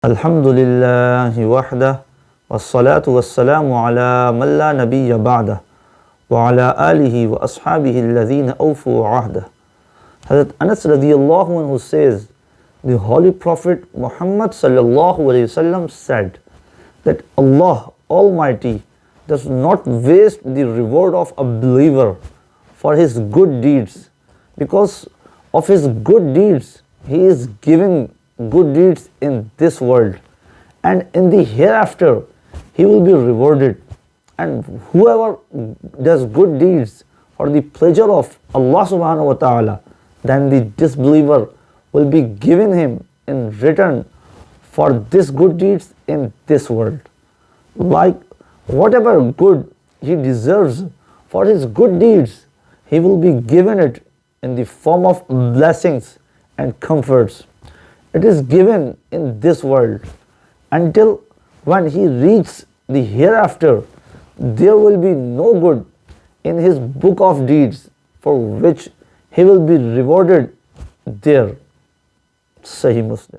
Alhamdulillahi wahdah, wassalatu wassalamu ala man la nabiyya ba'dah, wa ala alihi wa ashabihi alladhina awfu ahdah. Hazrat Anas radiyallahu anhu says, the Holy Prophet Muhammad sallallahu alayhi wasallam said that Allah Almighty does not waste the reward of a believer for his good deeds. Because of his good deeds, he is giving good deeds in this world, and in the hereafter he will be rewarded. And whoever does good deeds for the pleasure of Allah subhanahu wa ta'ala, then the disbeliever will be given him in return for this good deeds in this world. Like whatever good he deserves for his good deeds, he will be given it in the form of blessings and comforts. It is given in this world, until when he reaches the hereafter, there will be no good in his book of deeds for which he will be rewarded there. Sahih Muslim.